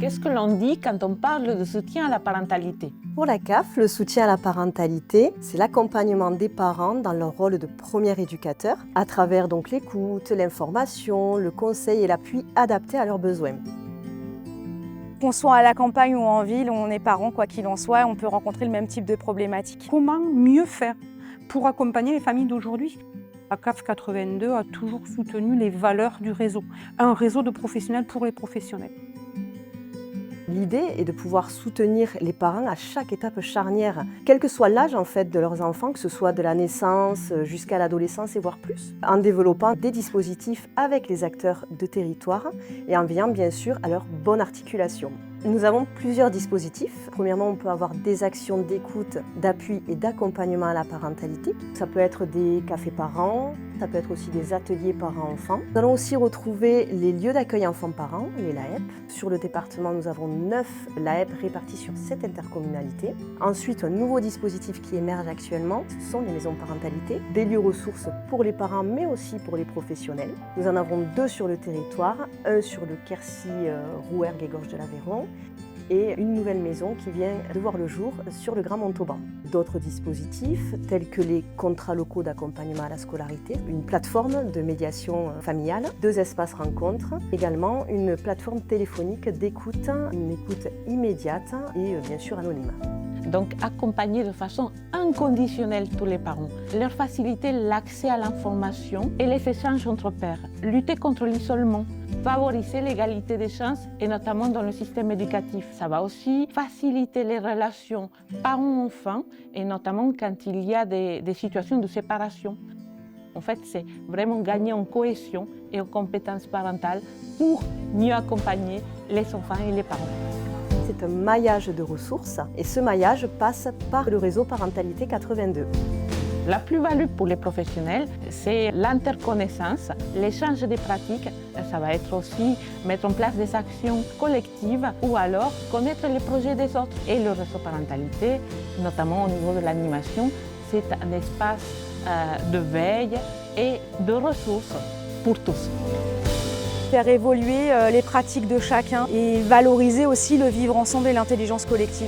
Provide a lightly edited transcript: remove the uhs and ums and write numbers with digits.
Qu'est-ce que l'on dit quand on parle de soutien à la parentalité? Pour la CAF, le soutien à la parentalité, c'est l'accompagnement des parents dans leur rôle de premier éducateur, à travers donc l'écoute, l'information, le conseil et l'appui adapté à leurs besoins. Qu'on soit à la campagne ou en ville, on est parent, quoi qu'il en soit, on peut rencontrer le même type de problématiques. Comment mieux faire pour accompagner les familles d'aujourd'hui? La CAF 82 a toujours soutenu les valeurs du réseau, un réseau de professionnels pour les professionnels. L'idée est de pouvoir soutenir les parents à chaque étape charnière, quel que soit l'âge en fait de leurs enfants, que ce soit de la naissance jusqu'à l'adolescence et voire plus, en développant des dispositifs avec les acteurs de territoire et en veillant bien sûr à leur bonne articulation. Nous avons plusieurs dispositifs. Premièrement, on peut avoir des actions d'écoute, d'appui et d'accompagnement à la parentalité. Ça peut être des cafés parents, ça peut être aussi des ateliers parents-enfants. Nous allons aussi retrouver les lieux d'accueil enfants-parents, les LAEP. Sur le département, nous avons 9 LAEP répartis sur 7 intercommunalités. Ensuite, un nouveau dispositif qui émerge actuellement, ce sont les maisons de parentalité, des lieux ressources pour les parents mais aussi pour les professionnels. Nous en avons 2 sur le territoire, un sur le Quercy, Rouergue et Gorge de l'Aveyron, et une nouvelle maison qui vient de voir le jour sur le Grand Montauban. D'autres dispositifs tels que les contrats locaux d'accompagnement à la scolarité, une plateforme de médiation familiale, 2 espaces rencontres, également une plateforme téléphonique d'écoute, une écoute immédiate et bien sûr anonyme. Donc accompagner de façon inconditionnelle tous les parents, leur faciliter l'accès à l'information et les échanges entre pairs, lutter contre l'isolement, favoriser l'égalité des chances et notamment dans le système éducatif. Ça va aussi faciliter les relations parents-enfants et notamment quand il y a des situations de séparation. En fait, c'est vraiment gagner en cohésion et en compétences parentales pour mieux accompagner les enfants et les parents. C'est un maillage de ressources et ce maillage passe par le réseau Parentalité 82. La plus-value pour les professionnels, c'est l'interconnaissance, l'échange des pratiques. Ça va être aussi mettre en place des actions collectives ou alors connaître les projets des autres. Et le réseau Parentalité, notamment au niveau de l'animation, c'est un espace de veille et de ressources pour tous. Faire évoluer les pratiques de chacun et valoriser aussi le vivre ensemble et l'intelligence collective.